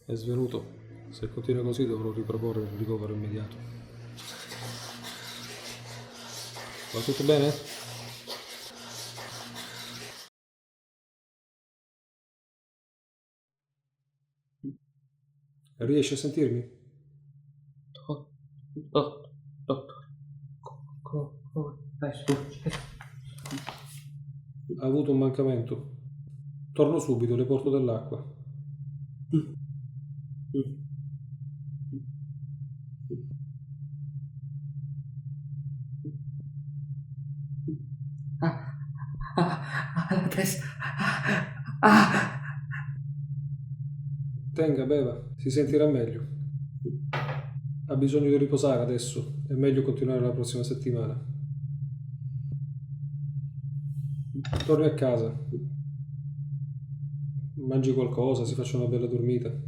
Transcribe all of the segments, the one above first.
È svenuto. Se continua così dovrò riproporre il ricovero immediato. Va tutto bene? Riesci a sentirmi? Dottore, come è successo? Ha avuto un mancamento. Torno subito, le porto dell'acqua. La testa. Ah. Tenga, beva, si sentirà meglio. Ha bisogno di riposare adesso. È meglio continuare la prossima settimana. Torni a casa. Mangi qualcosa, si faccia una bella dormita.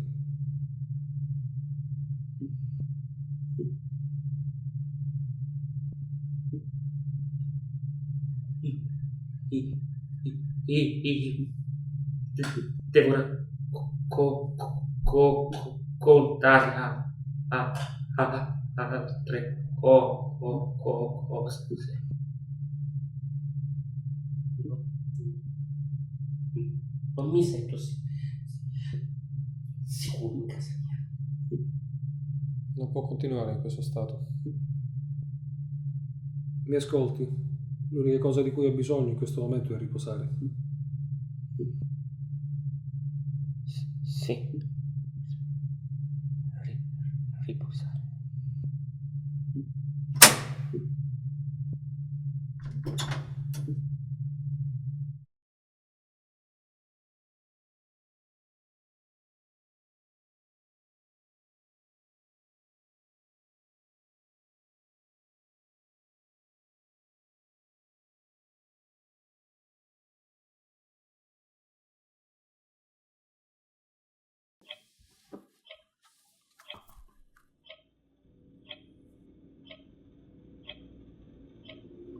Devo contare altre cose. Non mi sento sicuro in casa mia. Non può continuare in questo stato. Mi ascolti? L'unica cosa di cui ha bisogno in questo momento è riposare. Sì. Riposare.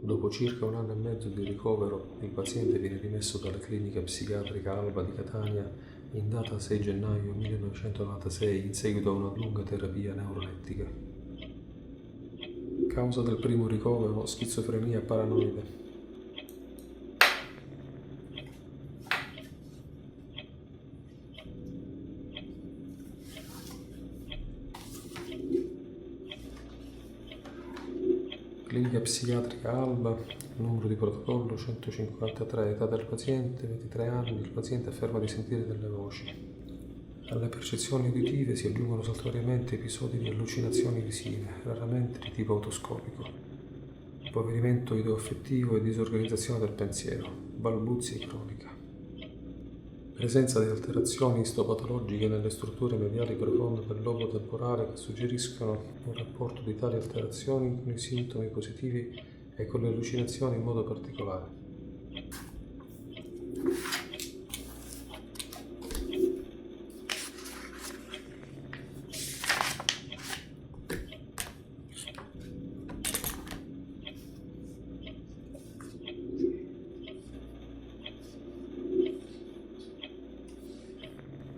Dopo circa 1 anno e mezzo di ricovero, il paziente viene rimesso dalla clinica psichiatrica Alba di Catania in data 6 gennaio 1996 in seguito a una lunga terapia neurolettica. Causa del primo ricovero: schizofrenia paranoide. Clinica psichiatrica Alba, numero di protocollo 153, età del paziente 23 anni, il paziente afferma di sentire delle voci. Alle percezioni uditive si aggiungono saltuariamente episodi di allucinazioni visive, raramente di tipo autoscopico, impoverimento ideo-affettivo e disorganizzazione del pensiero, balbuzie cronica. Presenza di alterazioni istopatologiche nelle strutture mediali profonde del lobo temporale che suggeriscono un rapporto di tali alterazioni con i sintomi positivi e con le allucinazioni in modo particolare.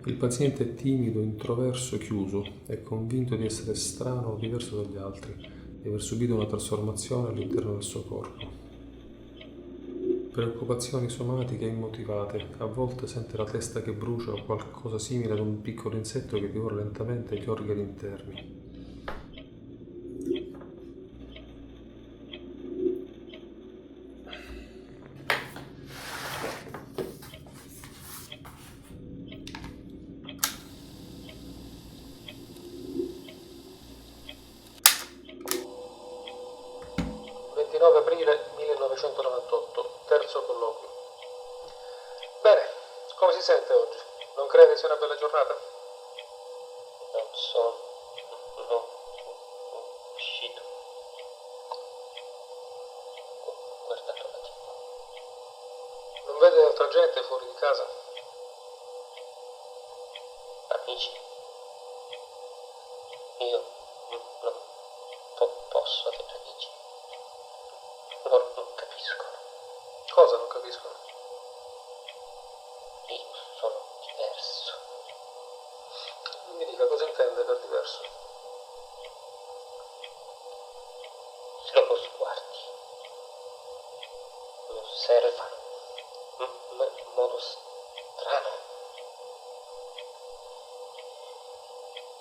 Il paziente è timido, introverso, chiuso, è convinto di essere strano o diverso dagli altri, di aver subito una trasformazione all'interno del suo corpo. Preoccupazioni somatiche immotivate, a volte sente la testa che brucia o qualcosa simile ad un piccolo insetto che divora lentamente gli organi interni. Aprile 1998, terzo colloquio. Bene, come si sente oggi? Non crede sia una bella giornata? Non sono uscito. Ho guardato la TV. Non vede altra gente fuori di casa? Amici, io non posso avere amici. Loro non capiscono. Cosa non capiscono? Io sono diverso.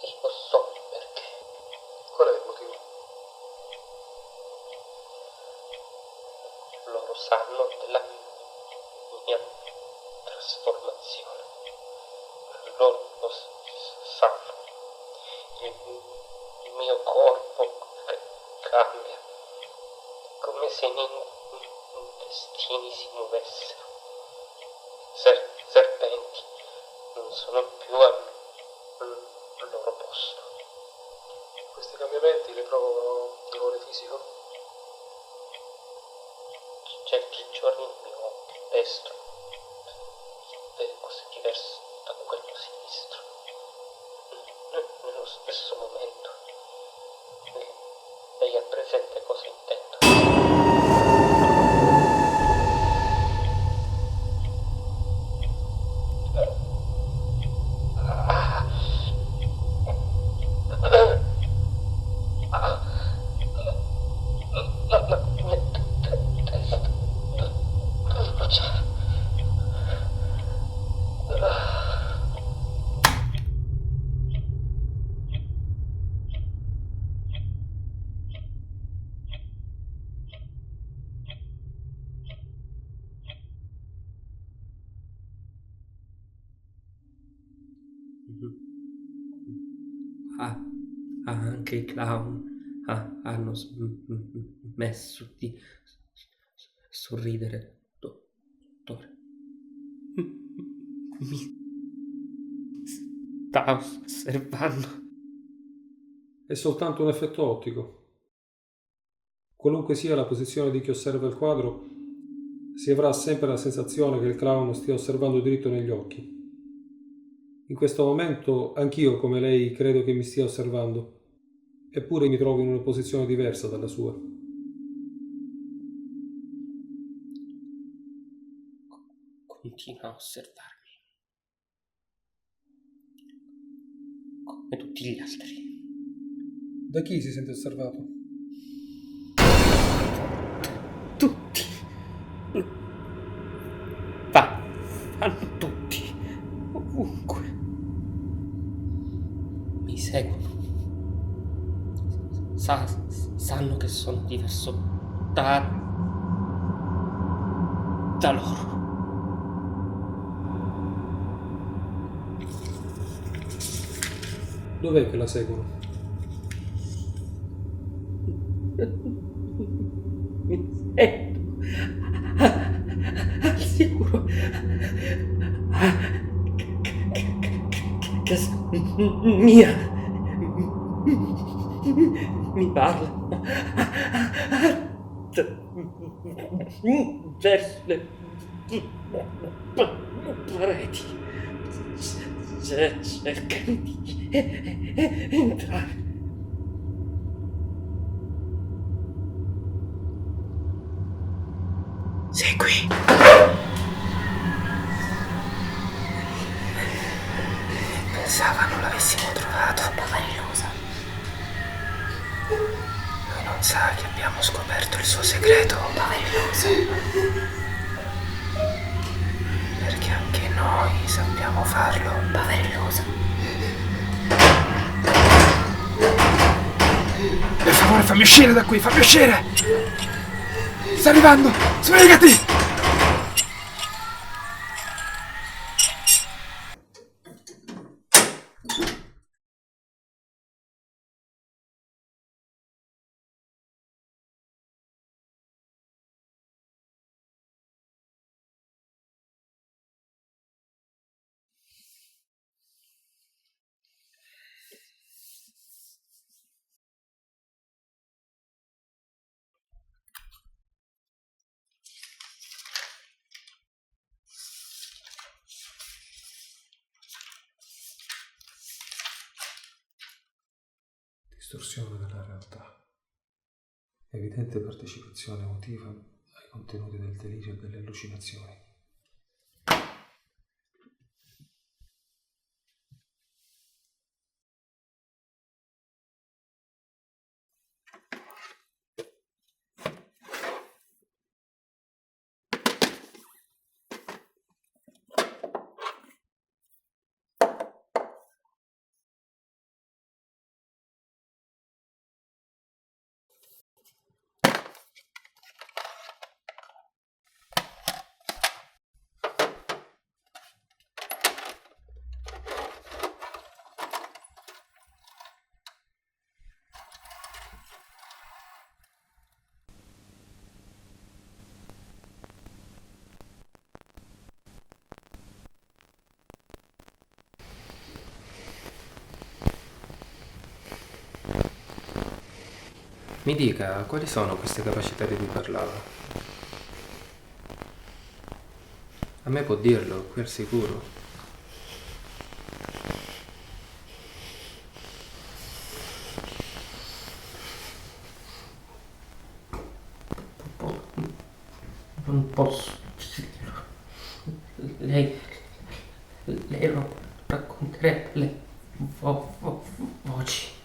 Io so perché. Qual è il motivo? Loro sanno della mia trasformazione. Loro lo sanno. Il mio corpo cambia, come se intestini si muovessero. Serpenti non sono più al loro posto. Questi cambiamenti le provocano dolore fisico? Certi giorni il mio destro vede cose diverse da quello sinistro. Nello stesso momento lei ha presente cosa intendo. La mia testa brucia. Anche i clown hanno smesso di sorridere, dottore. Mi sta osservando. È soltanto un effetto ottico. Qualunque sia la posizione di chi osserva il quadro, si avrà sempre la sensazione che il clown stia osservando dritto negli occhi. In questo momento anch'io, come lei, credo che mi stia osservando, eppure mi trovo in una posizione diversa dalla sua. Continua a osservarmi, come tutti gli altri. Da chi si sente osservato? Tutti. Fanno tutti. Ovunque. Mi seguono. Sanno che sono diverso da loro. Dov'è che la seguono? Mi sento al sicuro casa mia. Mi parlano verso le pareti. Cercano di entrare. Sei qui. Pensava non l'avessimo trovato. Poverilosa. Lui non sa che abbiamo scoperto il suo segreto. Poverilosa. Perché anche noi sappiamo farlo. Poverilosa. Per favore, fammi uscire da qui, fammi uscire! Sta arrivando! Sbrigati! Distorsione della realtà. Evidente partecipazione emotiva ai contenuti del delirio e delle allucinazioni. Mi dica, quali sono queste capacità di cui parlava? A me può dirlo, qui al sicuro. Non posso dirlo. Lei lo racconterebbe le voci.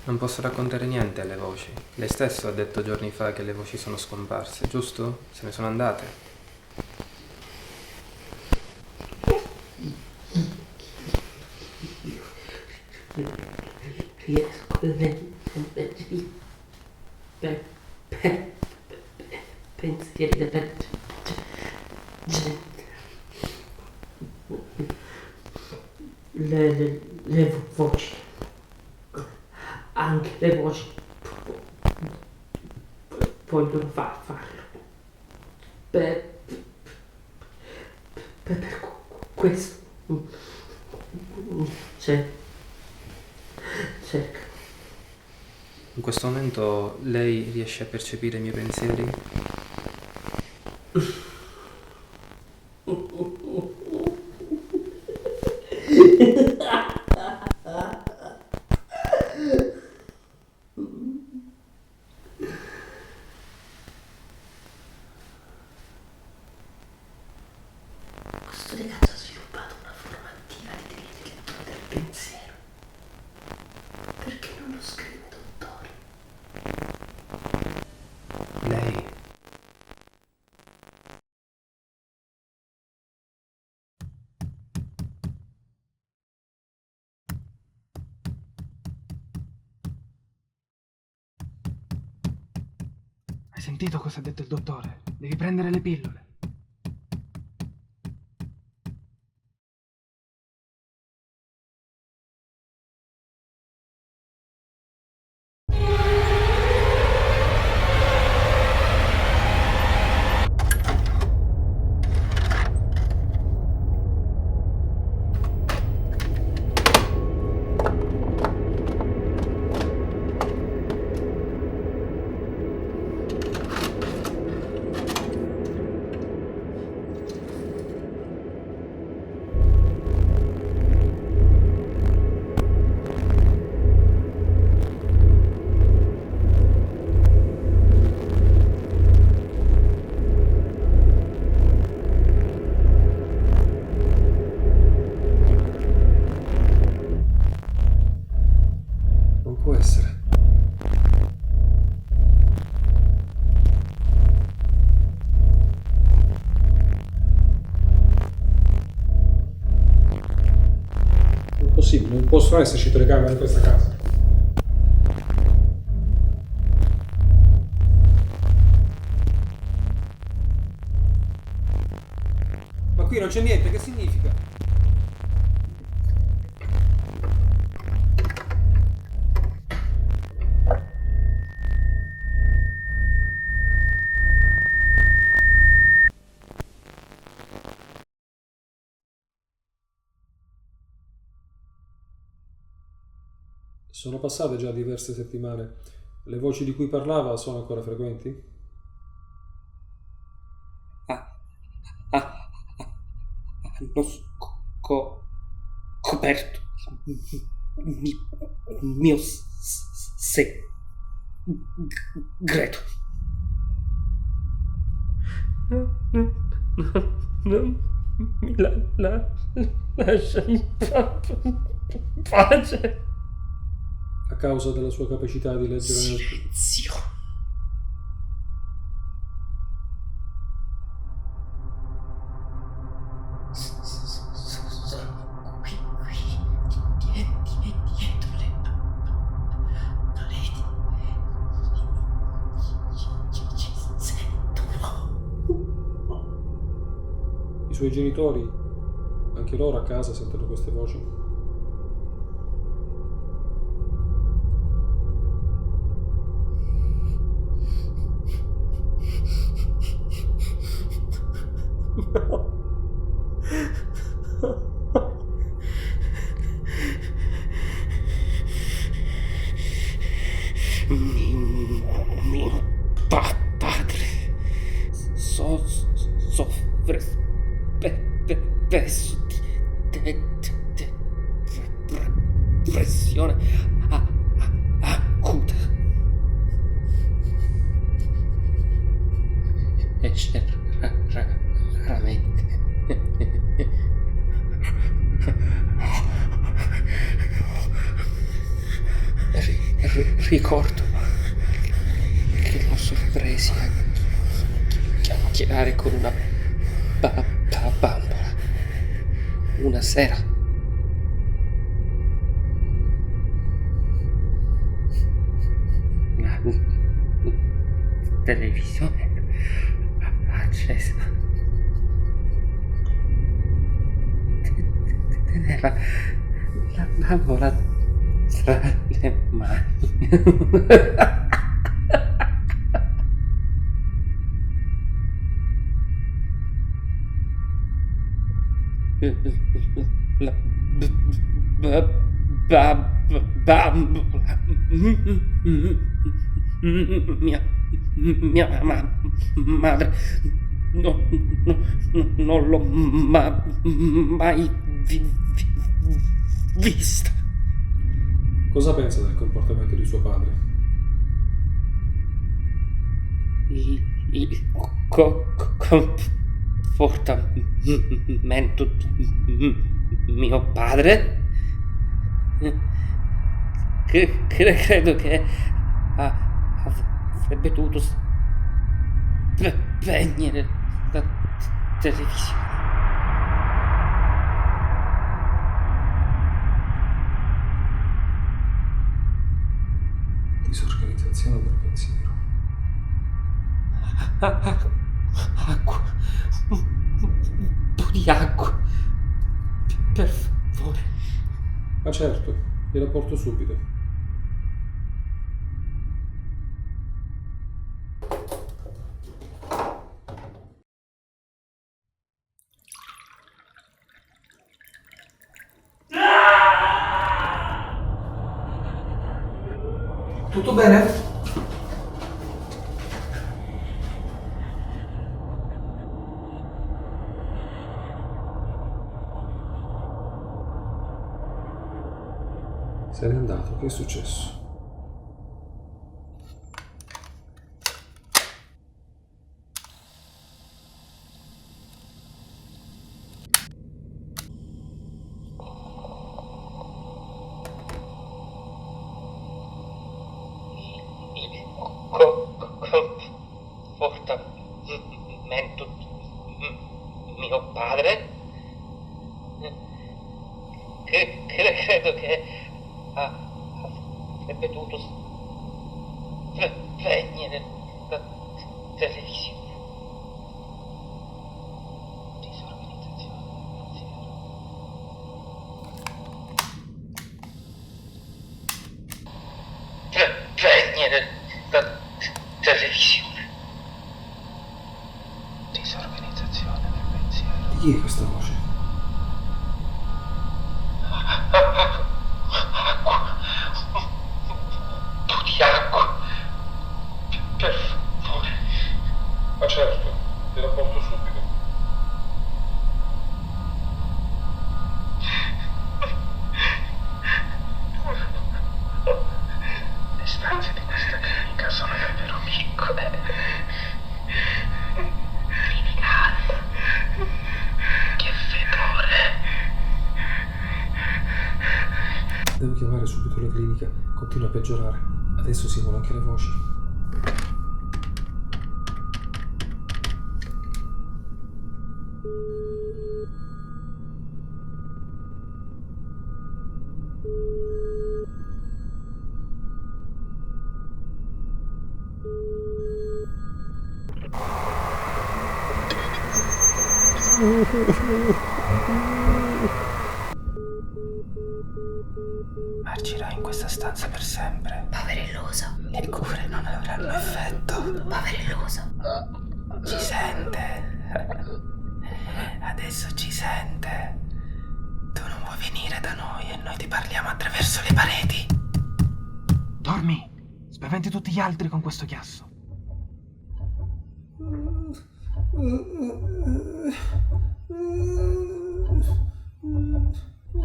Non posso raccontare niente alle voci. Lei stesso ha detto giorni fa che le voci sono scomparse, giusto? Se ne sono andate. Riesco a leggerli per pensieri della gente. Le voci, anche le voci vogliono farlo. Per questo cerca. In questo momento lei riesce a percepire i miei pensieri? Questo ragazzo ha sviluppato una forma attiva di lettura del pensiero. Perché non lo scrive, dottore? Lei? Hai sentito cosa ha detto il dottore? Devi prendere le pillole. Non può essere. Impossibile, non possono esserci telecamere in questa casa. Ma qui non c'è niente, che significa? Sono passate già diverse settimane. Le voci di cui parlava sono ancora frequenti? Hanno coperto il mio segreto. Non mi lascia in pace. A causa della sua capacità di leggere nel... Silenzio. Sono qui, dietro le pareti. Ci sentono. I suoi genitori, anche loro a casa sentono queste voci. pressione acuta. Esce raramente. Ricordo che l'ho sorpresi a chiacchierare con una bambola una sera. Una televisione accesa. Teneva la bambola tra le mani. La bambola mia madre non l'ho mai vista. Cosa pensa del comportamento di suo padre? Il comportamento di mio padre? Credo che avrebbe dovuto spegnere la televisione. Disorganizzazione del pensiero. Acqua. Un po' di acqua. Per favore. Ma certo, gliela porto subito. Tutto bene? Se n'è andato, che è successo? Comportamento di mio padre? Credo che avrebbe dovuto spegnere la televisione. Disorganizzazione del pensiero. Spegnere la televisione. Disorganizzazione del pensiero. Di chi è questa voce? Acqua. Un po' di acqua. Per favore. Ma certo, te la porto subito. Le stanze di questa clinica sono davvero piccole. Clinica. Che fedore. Devo chiamare subito la clinica. Continua a peggiorare. Adesso simula anche le voci. Marcirà in questa stanza per sempre. Poverelloso. Le cure non avranno effetto. Poverelloso. Ci sente. Adesso ci sente. Tu non vuoi venire da noi e noi ti parliamo attraverso le pareti. Dormi! Spaventi tutti gli altri con questo chiasso. Il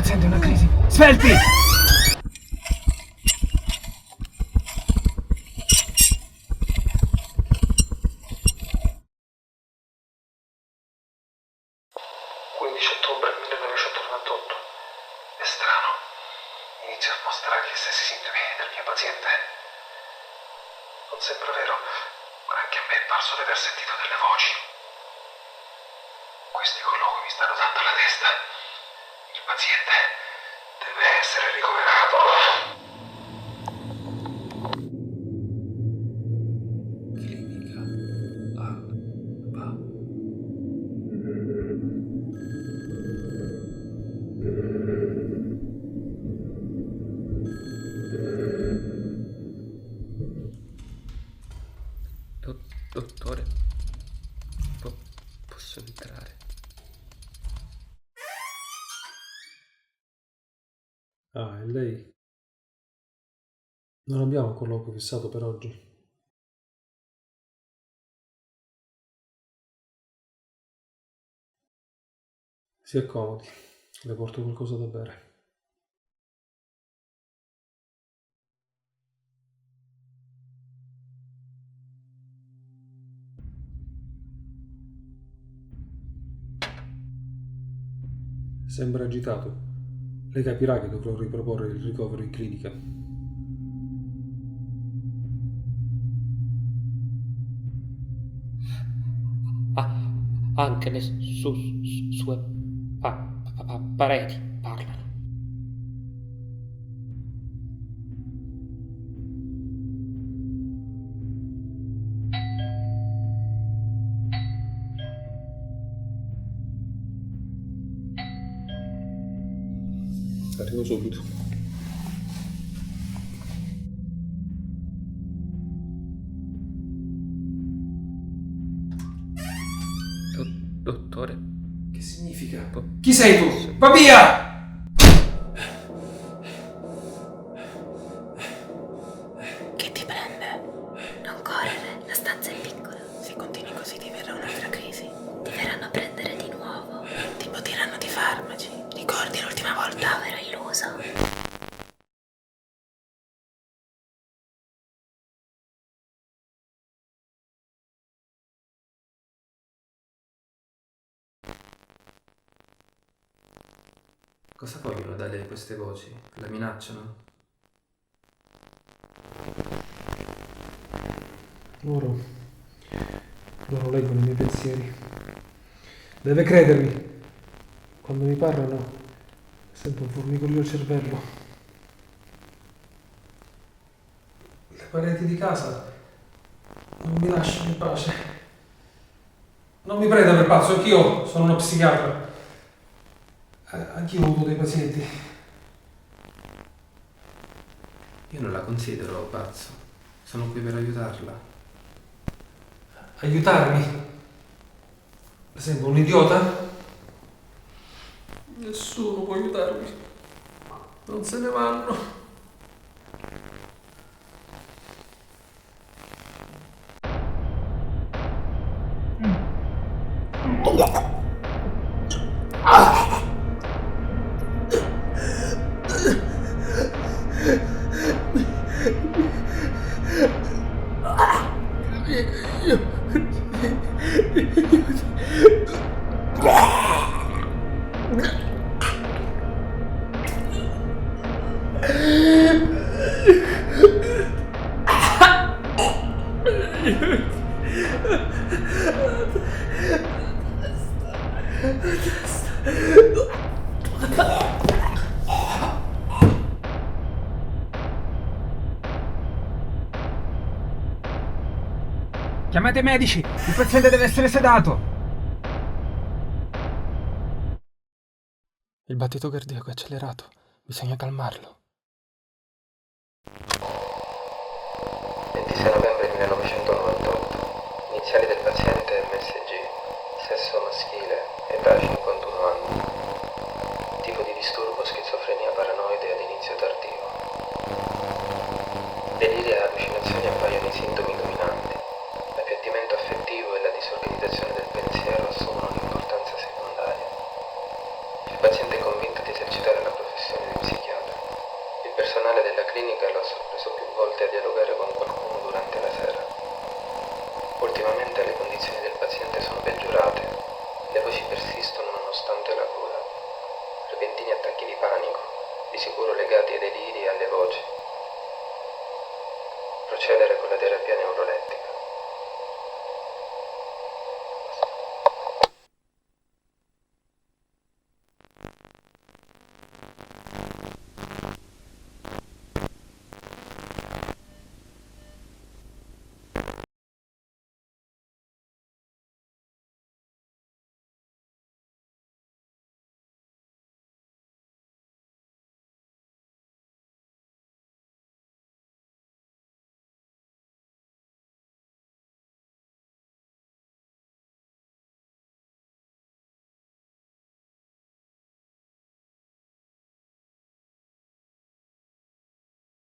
paziente è una crisi. Svelti! Ottobre 1998. È strano. Inizio a mostrare gli stessi sintomi del mio paziente. Non sembra vero, ma anche a me è parso di aver sentito delle voci. Questi colloqui mi stanno dando la testa. Il paziente deve essere ricoverato. Clinica Alba. Dottore, posso entrare? Ah, è lei? Non abbiamo un colloquio fissato per oggi. Si accomodi, le porto qualcosa da bere. Sembra agitato. Lei capirà che dovrò riproporre il ricovero in clinica. Anche le sue pareti parlano. Arrivo subito. Dottore, Che significa? Chi sei tu? Va via! Che ti prende? Non correre, la stanza è piccola. Se continui così ti verrà un'altra crisi. Ti verranno a prendere di nuovo. Ti bottiranno di farmaci. Ricordi l'ultima volta? Povero illuso. cosa vogliono da lei queste voci? La minacciano? Loro leggono i miei pensieri. Deve credermi. Quando mi parlano, sento un formicolio al cervello. Le pareti di casa non mi lasciano in pace. Non mi prenda per pazzo, anch'io sono uno psichiatra. Anch'io ho avuto dei pazienti. Io non la considero pazzo. Sono qui per aiutarla. Aiutarmi? Sembra un idiota? Nessuno può aiutarmi. Non se ne vanno. Chiamate i medici! Il paziente deve essere sedato! Il battito cardiaco è accelerato. Bisogna calmarlo. 26 novembre 1998. Iniziali del paziente MSG. Sesso maschile. Età 51 anni. Tipo di disturbo schizofrenia paranoide ad inizio tardivo. Deliri e allucinazioni appaiono i sintomi dominanti. L'appiattimento affettivo e la disorganizzazione del pensiero assumono un'importanza secondaria. Il paziente è convinto di esercitare la professione di psichiatra. Il personale della clinica lo ha sorpreso più volte a dialogare con qualcuno durante la sera. Ultimamente le condizioni del paziente sono peggiorate, le voci persistono